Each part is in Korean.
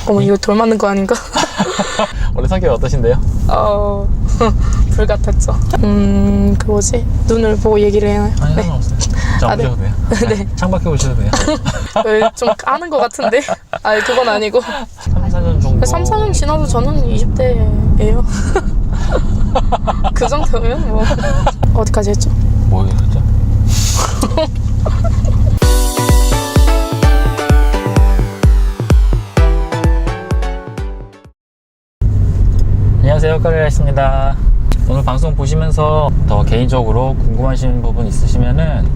어머, 이거 돌 맞는 거 아닌가? 원래 성격이 어떠신데요? 불 같았죠. 그 뭐지? 눈을 보고 얘기를 해요. 아니, 네. 상관없어요. 자, 네. 오셔도 돼요. 네. 창밖에 오셔도 돼요. 좀 아는 거 같은데? 아니, 그건 아니고. 3, 4년 정도. 3, 4년 지나도 저는 20대예요. 그 정도면 뭐. 어디까지 했죠? 뭐 얘기했죠? 안녕하세요, 까리라였습니다. 오늘 방송 보시면서 더 개인적으로 궁금하신 부분 있으시면은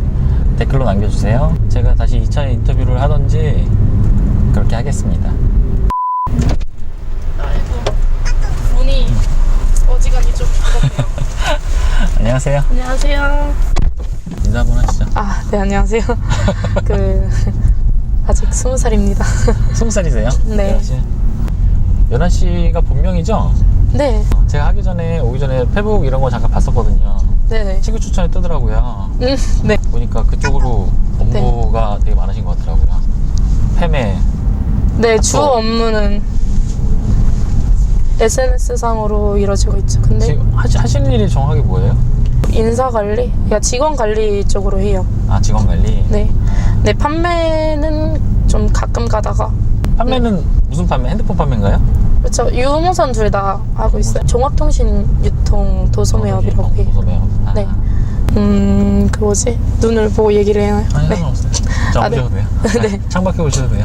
댓글로 남겨주세요. 제가 다시 2차 인터뷰를 하던지 그렇게 하겠습니다. 문이 어지간히 좀 무겁네요. 안녕하세요. 안녕하세요. 인사 한번 하시죠. 네, 안녕하세요. 아직 20살입니다. 20살이세요? 네. 연아 씨가 본명이죠? 네. 제가 오기 전에 페북 이런 거 잠깐 봤었거든요. 네네. 친구 추천에 뜨더라고요. 네. 보니까 그쪽으로 업무가 되게 많으신 것 같더라고요. 패매. 네, 주 업무는 SNS상으로 이루어지고 있죠. 근데 지금 하시는 일이 정확하게 뭐예요? 인사 관리? 그러니까 직원 관리 쪽으로 해요. 아, 직원 관리? 네. 네, 판매는 좀 가끔 가다가. 판매는 무슨 판매? 핸드폰 판매인가요? 그렇죠. 유무선 둘 다 하고 있어요. 종합통신 유통 도소매업이라고 해요. 도소매업. 아. 네. 그 뭐지? 눈을 보고 얘기를 해요. 아니, 네. 상관없어요. 자, 네. 오셔도 돼요. 네. 창밖에 오셔도 돼요.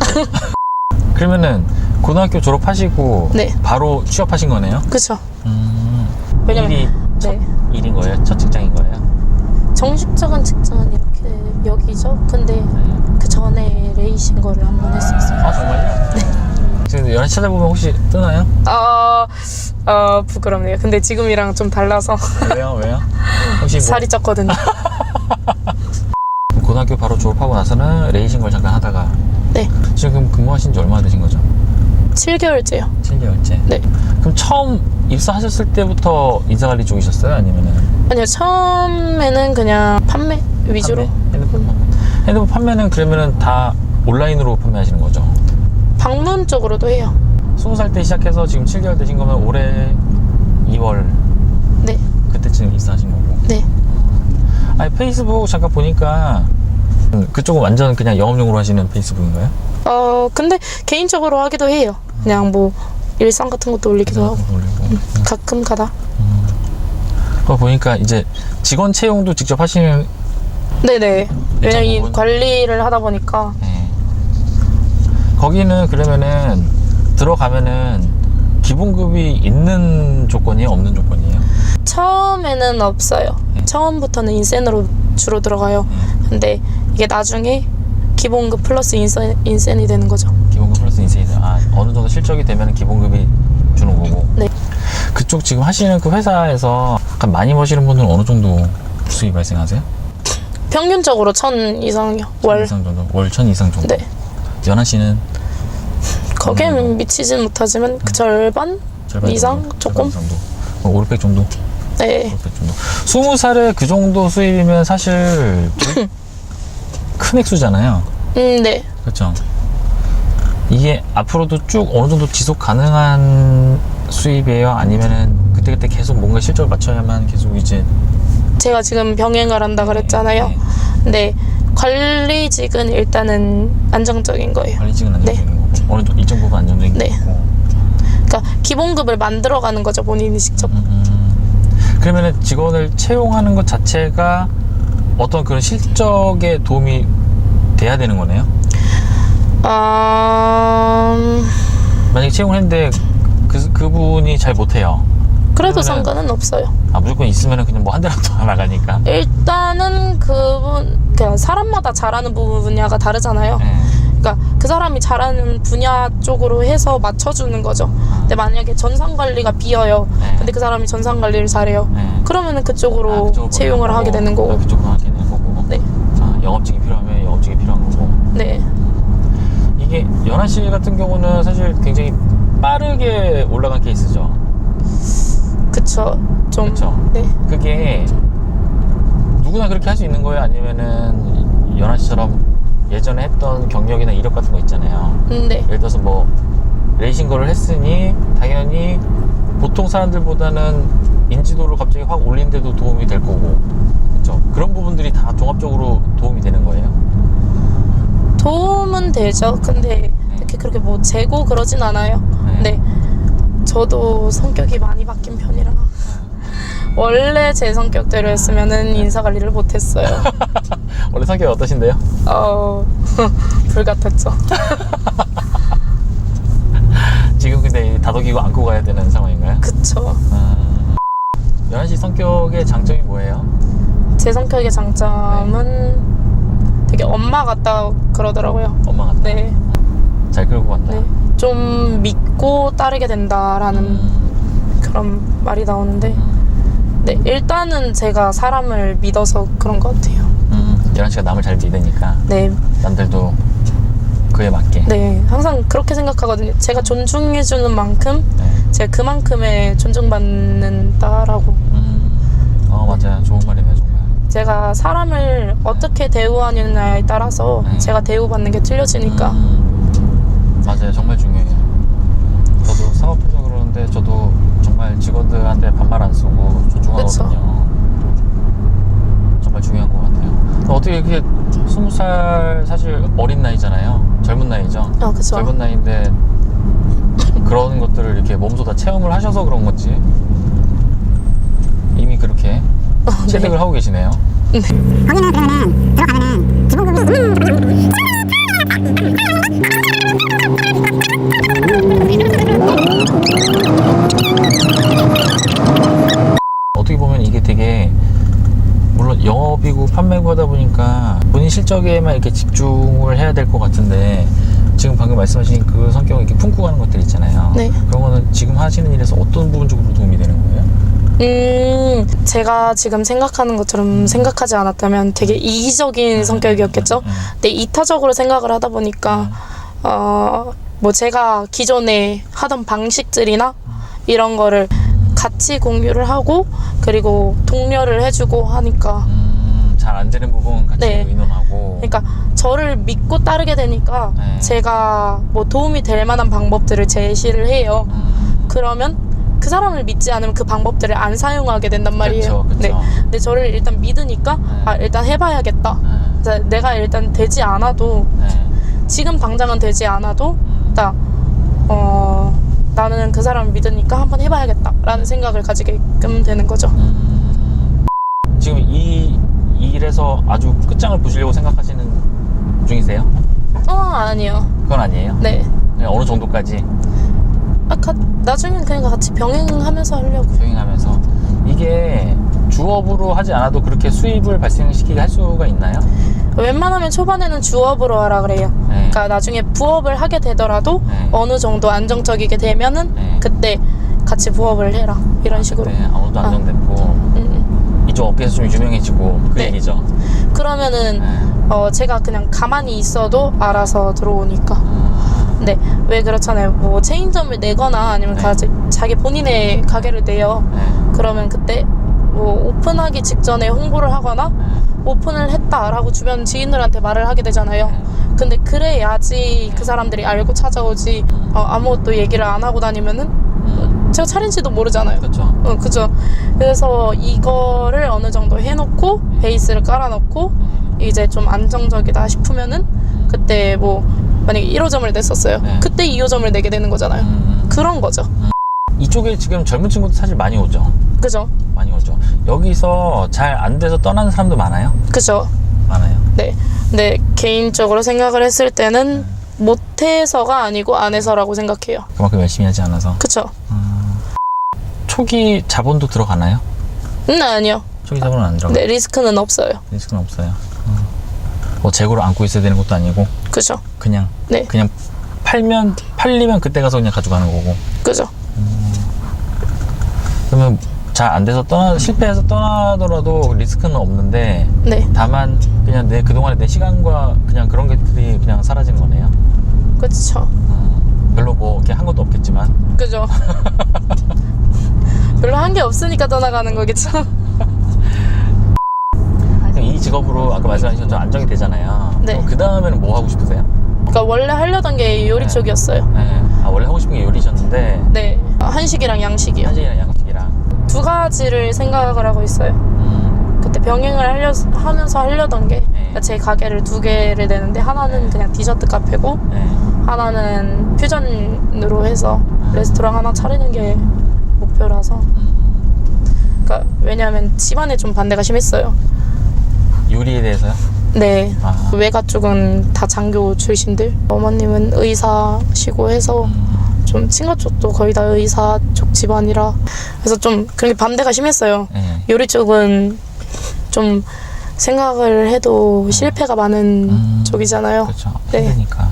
그러면은 고등학교 졸업하시고 네. 바로 취업하신 거네요? 그쵸. 왜냐면 일이 첫 네. 일인 거예요? 첫 직장인 거예요? 정식적인 직장은 이렇게 여기죠. 근데 그 전에 레이싱 거를 한번 했었어요. 아, 정말요? 네. 지금 연애 찾아보면 혹시 뜨나요? 부끄럽네요. 근데 지금이랑 좀 달라서. 왜요? 혹시 뭐 살이 쪘거든요. 고등학교 바로 졸업하고 나서는 레이싱 걸 잠깐 하다가 네. 지금 근무하신 지 얼마나 되신 거죠? 7개월째요. 7개월째? 네. 그럼 처음 입사하셨을 때부터 인사관리 쪽이셨어요? 아니면은? 아니요, 처음에는 그냥 판매 위주로. 핸드폰 판매는 그러면은 다 온라인으로 판매하시는 거죠? 방문 쪽으로도 해요. 20살 때 시작해서 지금 7개월 되신 거면 올해 2월 네. 그때쯤 입사하신 거고. 네. 아니, 페이스북 잠깐 보니까 그쪽은 완전 그냥 영업용으로 하시는 페이스북인가요? 근데 개인적으로 하기도 해요. 그냥 뭐 일상 같은 것도 올리기도 하고. 가끔 가다. 그거 보니까 이제 직원 채용도 직접 하시는. 네네. 왜냐면 이 부분? 관리를 하다 보니까. 네. 거기는 그러면은 들어가면은 기본급이 있는 조건이에요? 없는 조건이에요? 처음에는 없어요. 네. 처음부터는 인센으로 주로 들어가요. 근데 이게 나중에 기본급 플러스 인센이 되는 거죠. 기본급 플러스 인센이 어느 정도 실적이 되면 기본급이 주는 거고. 네. 그쪽 지금 하시는 그 회사에서 약간 많이 버시는 분들은 어느 정도 수익 발생하세요? 평균적으로 1,000 이상이요. 1,000 이상 정도? 월 1,000 이상 정도? 네. 연아 씨는? 거기엔 미치진 못하지만 그 절반 이상? 정도? 조금? 절반 정도? 500 정도? 네. 500 정도. 20살에 그 정도 수입이면 사실 큰 액수잖아요. 네. 그렇죠. 이게 앞으로도 쭉 어느 정도 지속 가능한 수입이에요? 아니면은 그때그때 계속 뭔가 실적을 맞춰야만 계속 이제. 제가 지금 병행을 한다 그랬잖아요. 네. 근데 관리직은 일단은 안정적인 거예요. 관리직은 안정적인 거고 어느 정도 일정 부분 안정적인 네. 거고. 그러니까 기본급을 만들어가는 거죠, 본인이 직접. 그러면은 직원을 채용하는 것 자체가 어떤 그런 실적에 도움이 돼야 되는 거네요? 만약에 채용을 했는데 그분이 잘 못해요. 그래도 그러면은- 상관은 없어요. 무조건 있으면은 그냥 뭐 한 대라도 나가니까. 일단은 그냥 사람마다 잘하는 분야가 다르잖아요. 네. 그러니까 그 사람이 잘하는 분야 쪽으로 해서 맞춰주는 거죠. 근데 만약에 전산 관리가 비어요. 네. 근데 그 사람이 전산 관리를 잘해요. 네. 그러면은 그쪽으로 그쪽으로 채용을 하게 되는 거고. 그쪽으로 하게 되는 거고. 네. 영업직이 필요하면 영업직이 필요한 거고. 네. 이게 연아 씨 같은 경우는 사실 굉장히 빠르게 올라간 케이스죠. 그쵸. 좀. 그쵸? 네. 그게 누구나 그렇게 할 수 있는 거예요? 아니면은 연아 씨처럼 예전에 했던 경력이나 이력 같은 거 있잖아요. 네. 예를 들어서 뭐 레이싱 거를 했으니 당연히 보통 사람들보다는 인지도를 갑자기 확 올리는데도 도움이 될 거고, 그렇죠? 그런 부분들이 다 종합적으로 도움이 되는 거예요. 도움은 되죠. 근데 특히 그렇게 뭐 재고 그러진 않아요. 네. 근데 저도 성격이 많이 바뀐 편이라 원래 제 성격대로 했으면은 인사 관리를 못했어요. 원래 성격이 어떠신데요? 불같았죠. 지금 근데 다독이고 안고 가야 되는 상황인가요? 그쵸. 연아 씨 성격의 장점이 뭐예요? 제 성격의 장점은 되게 엄마 같다 그러더라고요. 엄마 같다. 네. 잘 끌고 간다. 네. 좀 믿고 따르게 된다라는 그런 말이 나오는데, 네, 일단은 제가 사람을 믿어서 그런 것 같아요. 연아 씨가 남을 잘 믿으니까 네. 남들도 그에 맞게. 네, 항상 그렇게 생각하거든요. 제가 존중해주는 만큼 네. 제가 그만큼의 존중받는다라고. 맞아요. 좋은 말이네요, 정말. 제가 사람을 어떻게 대우하느냐에 따라서 네. 제가 대우받는 게 틀려지니까. 맞아요. 정말 중요해요. 저도 사업해서 그러는데 저도 정말 직원들한테 반말 안 쓰고 존중하거든요. 정말 중요한 것 같아요. 어떻게 이렇게 20살 사실 어린 나이잖아요. 젊은 나이죠. 그쵸. 젊은 나이인데 그런 것들을 이렇게 몸소 다 체험을 하셔서 그런 건지 이미 그렇게 체득을 하고 계시네요. 거기는 그러면은 들어가면은 기본급이 어떻게 보면 이게 되게 물론 영업이고 판매고 하다 보니까 본인 실적에만 이렇게 집중을 해야 될 것 같은데 지금 방금 말씀하신 그 성격을 이렇게 품고 가는 것들 있잖아요. 네. 그런 거는 지금 하시는 일에서 어떤 부분적으로 도움이 되는 거예요? 제가 지금 생각하는 것처럼 생각하지 않았다면 되게 이기적인 성격이었겠죠. 근데 이타적으로 생각을 하다 보니까 뭐 제가 기존에 하던 방식들이나 이런 거를 같이 공유를 하고 그리고 독려를 해주고 하니까 잘 안 되는 부분 같이 네. 의논하고. 그러니까 저를 믿고 따르게 되니까 네. 제가 뭐 도움이 될 만한 방법들을 제시를 해요. 그러면 그 사람을 믿지 않으면 그 방법들을 안 사용하게 된단 말이에요. 그쵸, 그쵸. 네. 근데 저를 일단 믿으니까 일단 해봐야겠다. 그래서 내가 일단 되지 않아도 지금 당장은 되지 않아도 딱 나는 그 사람을 믿으니까 한번 해봐야겠다라는 생각을 가지게끔 되는 거죠. 지금 이 일에서 아주 끝장을 보시려고 생각하시는 중이세요? 아니요. 그건 아니에요? 네. 그냥 어느 정도까지 나중엔 그냥 같이 병행하면서 하려고. 병행하면서. 이게 주업으로 하지 않아도 그렇게 수입을 발생시키게 할 수가 있나요? 웬만하면 초반에는 주업으로 하라 그래요. 네. 그러니까 나중에 부업을 하게 되더라도 네. 어느 정도 안정적이게 되면은 네. 그때 같이 부업을 해라 이런 식으로. 네, 어느 정도 안정됐고 이쪽 업계에서 좀 유명해지고 그 네. 얘기죠. 그러면은 네. 제가 그냥 가만히 있어도 알아서 들어오니까. 근데 왜 그렇잖아요. 뭐 체인점을 내거나 아니면 네. 자기 본인의 가게를 내요. 네. 그러면 그때 뭐 오픈하기 직전에 홍보를 하거나 오픈을 했다라고 주변 지인들한테 말을 하게 되잖아요. 근데 그래야지 그 사람들이 알고 찾아오지. 아무것도 얘기를 안 하고 다니면은 제가 차린지도 모르잖아요. 그렇죠. 그죠. 그래서 이거를 어느 정도 해놓고 베이스를 깔아놓고 이제 좀 안정적이다 싶으면은 그때 뭐 만약에 1호점을 냈었어요. 네. 그때 2호점을 내게 되는 거잖아요. 그런 거죠. 이쪽에 지금 젊은 친구도 사실 많이 오죠. 그죠. 많이 오죠. 여기서 잘 안 돼서 떠나는 사람도 많아요. 그죠. 많아요. 네. 근데 개인적으로 생각을 했을 때는 못해서가 아니고 안 해서라고 생각해요. 그만큼 열심히 하지 않아서. 그쵸. 초기 자본도 들어가나요? 아니요. 초기 자본은 안 들어가요. 네, 리스크는 없어요. 리스크는 없어요. 뭐 재고를 안고 있어야 되는 것도 아니고 그죠. 그냥 네. 그냥 팔리면 그때 가서 그냥 가져가는 거고. 그죠. 그러면 잘 안 돼서 실패해서 떠나더라도 리스크는 없는데 네. 다만 그냥 그동안의 내 시간과 그냥 그런 것들이 그냥 사라지는 거네요. 그쵸. 별로 뭐 이렇게 한 것도 없겠지만. 그죠. 별로 한 게 없으니까 떠나가는 거겠죠. 이 직업으로 아까 말씀하신 것처럼 안정이 되잖아요. 네. 그 다음에는 뭐 하고 싶으세요? 그러니까 원래 하려던 게 요리 네. 쪽이었어요. 네. 원래 하고 싶은 게 하는데 네, 한식이랑 양식이요. 한식이랑 양식이랑. 두 가지를 생각을 하고 있어요. 그때 병행을 하면서 하려던 게 제 가게를 두 개를 내는데 하나는 그냥 디저트 카페고 네. 하나는 퓨전으로 해서 레스토랑 하나 차리는 게 목표라서. 그러니까 왜냐하면 집안에 좀 반대가 심했어요. 요리에 대해서요? 네, 아. 외가 쪽은 다 장교 출신들, 어머님은 의사시고 해서 좀 친가 쪽도 거의 다 의사 쪽 집안이라 그래서 좀 그렇게 반대가 심했어요. 네. 요리 쪽은 좀 생각을 해도 실패가 많은 쪽이잖아요. 그렇죠. 네. 힘드니까.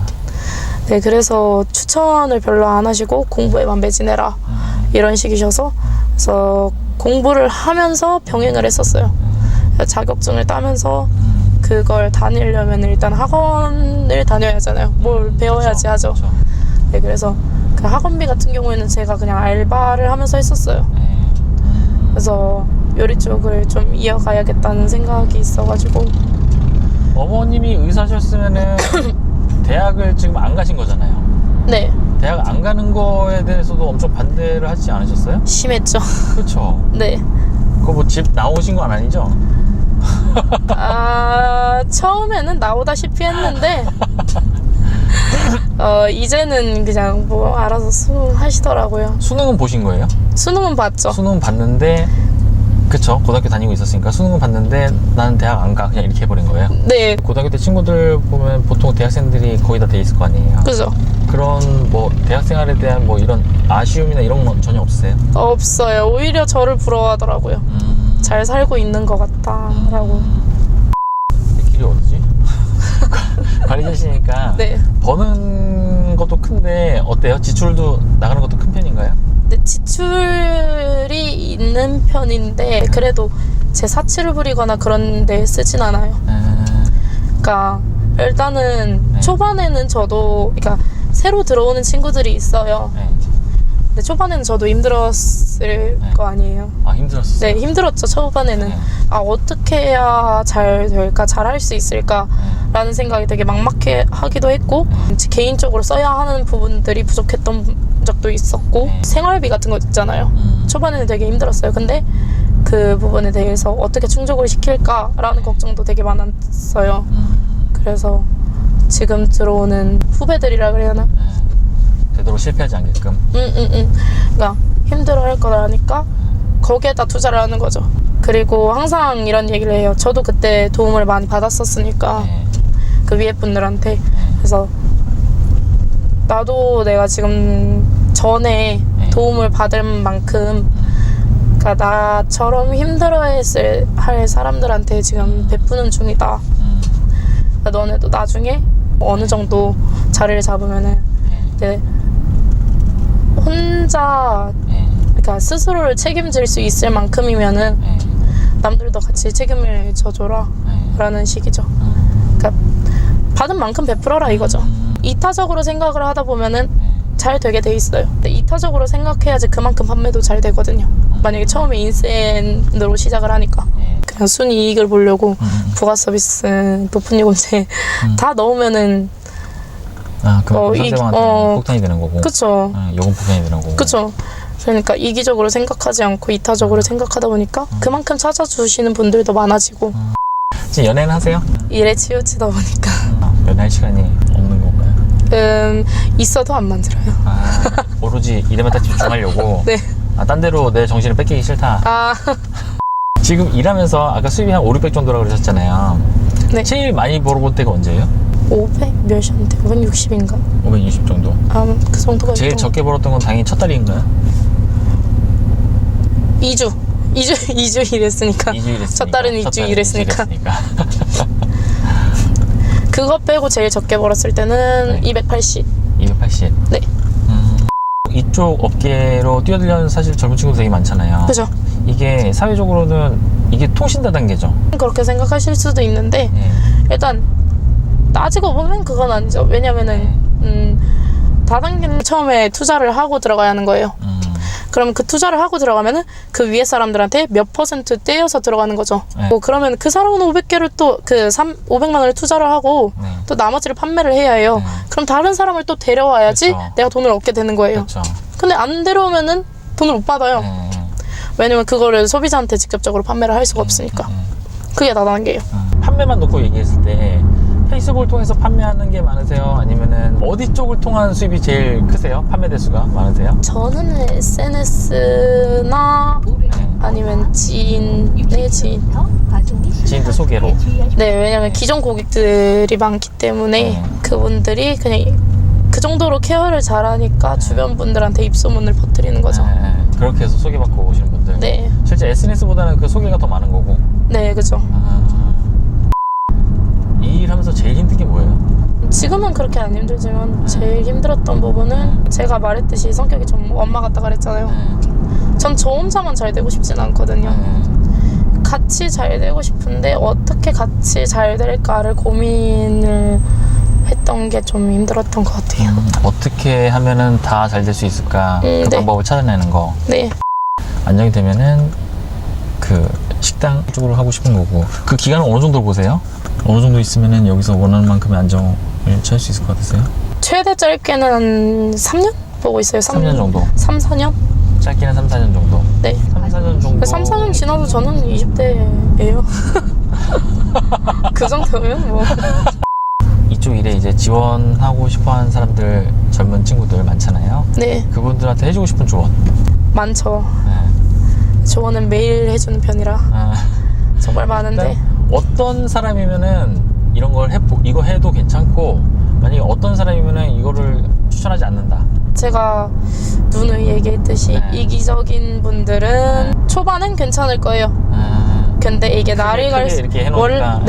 네, 그래서 추천을 별로 안 하시고 공부에만 매진해라 이런 식이셔서 그래서 공부를 하면서 병행을 했었어요. 자격증을 따면서 그걸 다니려면 일단 학원을 다녀야 하잖아요. 뭘 배워야지 하죠. 그렇죠. 네, 그래서 그 학원비 같은 경우에는 제가 그냥 알바를 하면서 했었어요. 네. 그래서 요리 쪽을 좀 이어가야겠다는 생각이 있어가지고. 어머님이 의사셨으면은 대학을 지금 안 가신 거잖아요. 네, 대학 안 가는 거에 대해서도 엄청 반대를 하지 않으셨어요? 심했죠. 그렇죠. 네. 그거 뭐 집 나오신 건 아니죠? 처음에는 나오다시피 했는데 이제는 그냥 뭐 알아서 수능하시더라고요. 수능은 보신 거예요? 수능은 봤죠. 수능은 봤는데 그쵸, 고등학교 다니고 있었으니까 수능은 봤는데 나는 대학 안 가, 그냥 이렇게 해버린 거예요. 네, 고등학교 때 친구들 보면 보통 대학생들이 거의 다 돼 있을 거 아니에요. 그죠. 그런 뭐 대학생활에 대한 뭐 이런 아쉬움이나 이런 건 전혀 없으세요? 없어요. 오히려 저를 부러워하더라고요. 잘 살고 있는 것 같다라고. 길이 어디지? 관리자시니까 네. 버는 것도 큰데 어때요? 지출도 나가는 것도 큰 편인가요? 근데 지출이 있는 편인데 그래도 제 사치를 부리거나 그런 데 쓰진 않아요. 그러니까 일단은 네. 초반에는 저도 그러니까 새로 들어오는 친구들이 있어요. 네. 근데 초반에는 저도 힘들었을 네. 거 아니에요. 아, 힘들었어요? 네, 힘들었죠. 초반에는. 네. 어떻게 해야 잘 될까, 잘 할 수 있을까 라는 생각이 되게 막막해 하기도 했고 개인적으로 써야 하는 부분들이 부족했던 적도 있었고 생활비 같은 거 있잖아요. 초반에는 되게 힘들었어요. 근데 그 부분에 대해서 어떻게 충족을 시킬까라는 걱정도 되게 많았어요. 그래서 지금 들어오는 후배들이라 그래야 하나? 되도록 실패하지 않게끔. 그러니까 힘들어할 거라니까 거기에다 투자를 하는 거죠. 그리고 항상 이런 얘기를 해요. 저도 그때 도움을 많이 받았었으니까 그 위에 분들한테. 그래서 나도 내가 지금 전에 도움을 받을 만큼 그러니까 나처럼 힘들어했을 할 사람들한테 지금 베푸는 중이다. 그러니까 너네도 나중에 어느 정도 자리를 잡으면은 이제 혼자 그러니까 스스로를 책임질 수 있을 만큼이면은 남들도 같이 책임을 져줘라 라는 식이죠. 그러니까 받은 만큼 베풀어라 이거죠. 이타적으로 생각을 하다 보면은 잘 되게 돼 있어요. 근데 이타적으로 생각해야지 그만큼 판매도 잘 되거든요. 만약에 처음에 인센으로 시작을 하니까 그냥 순이익을 보려고 부가 서비스, 높은 요금제 다 넣으면은 그럼 상대방한테 폭탄이 되는 거고. 그쵸. 요금 폭탄이 되는 거고. 그쵸. 그러니까 이기적으로 생각하지 않고 이타적으로 생각하다 보니까 그만큼 찾아주시는 분들도 많아지고 지금 연애는 하세요? 일에 치우치다 보니까 연애할 시간이 없는 건가요? 있어도 안 만들어요. 오로지 일에만 딱 집중하려고. 네. 딴 데로 내 정신을 뺏기기 싫다. 지금 일하면서 아까 수입이 한 500 정도라고 그러셨잖아요. 네. 제일 많이 벌어본 때가 언제예요? 500 몇이었는데 560인가? 520 정도. 그 정도가 제일 있던 적게 벌었던 건 당연히 첫 달인가요? 2주 일했으니까. 2주 일했으니까. 첫 달은 2주 일했으니까. 일했으니까. 그거 빼고 제일 적게 벌었을 때는 280. 280. 네. 이쪽 업계로 뛰어들려는 사실 젊은 친구들 되게 많잖아요. 그죠. 이게 사회적으로는 이게 통신 다단계죠. 그렇게 생각하실 수도 있는데 일단 따지고 보면 그건 아니죠. 왜냐면은 다단계는 처음에 투자를 하고 들어가야 하는 거예요. 그러면 그 투자를 하고 들어가면은 그 위에 사람들한테 몇 % 떼어서 들어가는 거죠. 뭐 그러면 그 사람은 500개를 또 500만 원을 투자를 하고 또 나머지를 판매를 해야 해요. 그럼 다른 사람을 또 데려와야지 그쵸. 내가 돈을 얻게 되는 거예요. 그렇죠. 근데 안 데려오면은 돈을 못 받아요. 왜냐면 그거를 소비자한테 직접적으로 판매를 할 수가 없으니까. 그게 다단계예요. 판매만 놓고 얘기했을 때 페이스북을 통해서 판매하는 게 많으세요? 아니면은 어디 쪽을 통한 수입이 제일 크세요? 판매 대수가 많으세요? 저는 SNS나 아니면 지인의 지인. 지인들 소개로. 네, 왜냐면 기존 고객들이 많기 때문에 그분들이 그냥 그 정도로 케어를 잘하니까 주변 분들한테 입소문을 퍼뜨리는 거죠. 그렇게 해서 소개받고 오시는 분들. 네. 실제 SNS보다는 그 소개가 더 많은 거고. 네, 그죠. 이 일 하면서 제일 힘든 게 뭐예요? 지금은 그렇게 안 힘들지만 제일 힘들었던 부분은 제가 말했듯이 성격이 좀 엄마 같다 그랬잖아요. 전 저 혼자만 잘 되고 싶진 않거든요. 같이 잘 되고 싶은데 어떻게 같이 잘 될까를 고민을 했던 게 좀 힘들었던 것 같아요. 어떻게 하면은 다 잘 될 수 있을까? 그 네. 방법을 찾아내는 거. 네. 안정이 되면은 그 식당 쪽으로 하고 싶은 거고. 그 기간은 어느 정도 보세요? 어느 정도 있으면은 여기서 원하는 만큼의 안정을 찾을 수 있을 것 같으세요? 최대 짧게는 한 3년? 보고 있어요. 3년 정도. 3, 4년? 짧게는 3, 4년 정도. 네. 3, 4년 정도. 3, 4년 지나도 저는 20대예요. 그 정도면 뭐. 이쪽 일에 이제 지원하고 싶어 하는 사람들, 젊은 친구들 많잖아요. 네. 그분들한테 해주고 싶은 조언. 많죠. 네. 조언은 매일 해주는 편이라 정말 많은데. 일단 어떤 사람이면은 이런 걸 이거 해도 괜찮고, 만약에 어떤 사람이면은 이거를 추천하지 않는다. 제가 누누이 얘기했듯이 이기적인 분들은 초반엔 괜찮을 거예요. 근데 이게 날이 이렇게 해놓으니까.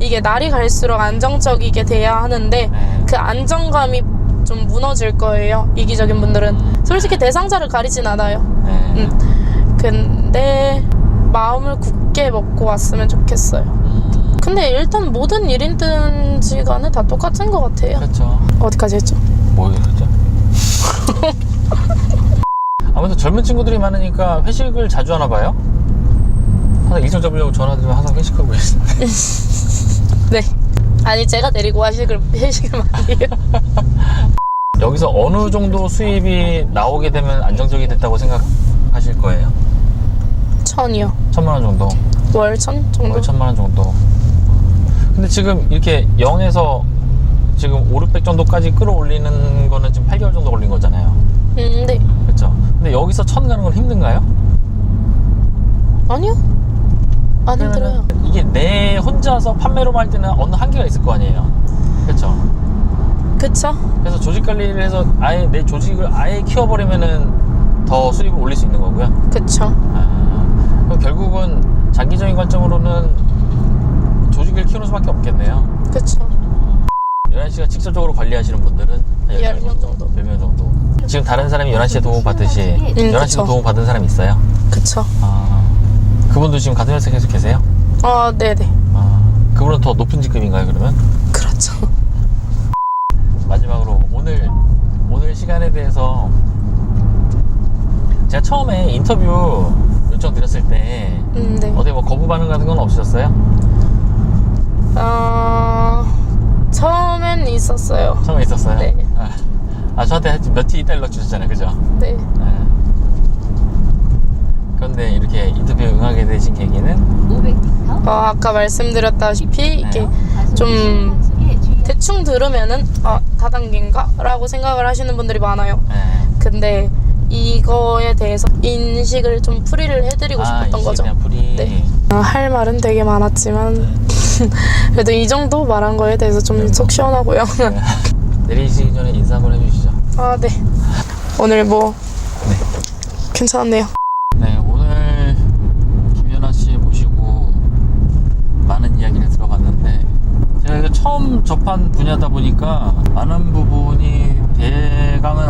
이게 날이 갈수록 안정적이게 돼야 하는데 그 안정감이 좀 무너질 거예요. 이기적인 분들은 솔직히 대상자를 가리진 않아요. 근데 마음을 굳게 먹고 왔으면 좋겠어요. 근데 일단 모든 1인든지 간에 다 똑같은 것 같아요. 그렇죠. 어디까지 했죠? 뭐 얘기했죠? 아무래도 젊은 친구들이 많으니까 회식을 자주 하나 봐요? 항상 일정 잡으려고 전화드리면 항상 회식하고 계시는데. 네. 아니 제가 데리고 회식을 많이 해요. 여기서 어느 정도 수입이 나오게 되면 안정적이 됐다고 생각하실 거예요? 1,000이요. 1,000만 원 정도? 월 1,000 정도? 월 1,000만 원 정도. 근데 지금 이렇게 0에서 지금 5, 600 정도까지 끌어올리는 거는 지금 8개월 정도 걸린 거잖아요. 네. 그렇죠. 근데 여기서 1,000 가는 건 힘든가요? 아니요. 안 힘들어요. 이게 내 혼자서 판매로만 할 때는 어느 한계가 있을 거 아니에요. 그렇죠. 그쵸? 그래서 조직 관리를 해서 아예 내 조직을 아예 키워버리면은 더 수입을 올릴 수 있는 거고요. 그쵸. 그럼 결국은 장기적인 관점으로는 조직을 키우는 수밖에 없겠네요. 그쵸. 11시가 직접적으로 관리하시는 분들은 10명 정도. 10명 정도. 지금 다른 사람이 11시에 도움 받듯이 11시도 그쵸. 도움 받은 사람이 있어요? 그쵸. 그분도 지금 같은 회사에 계속 계세요? 네네. 그분은 더 높은 직급인가요, 그러면? 그렇죠. 마지막으로 오늘 시간에 대해서 제가 처음에 인터뷰 요청 드렸을 때 네. 어디 뭐 거부 반응 같은 건 없으셨어요? 처음엔 있었어요. 처음에 있었어요? 네. 저한테 며칠 있다 연락 주셨잖아요, 그죠? 네. 그런데 이렇게 인터뷰에 응하게 되신 계기는? 아까 말씀드렸다시피 이게 좀 대충 들으면은 다단계인가? 라고 생각을 하시는 분들이 많아요. 근데 이거에 대해서 인식을 좀 풀이를 해드리고 싶었던 거죠. 그냥 풀이. 네. 할 말은 되게 많았지만 그래도 이 정도 말한 거에 대해서 좀 속 시원하고요. 내리시기 전에 인사 한번 해주시죠. 네. 오늘 뭐 괜찮았네요. 네, 오늘 김연아 씨 모시고 많은 이야기를 들어봤는데 제가 이거 처음 접한 분야다 보니까 많은 부분이 대강은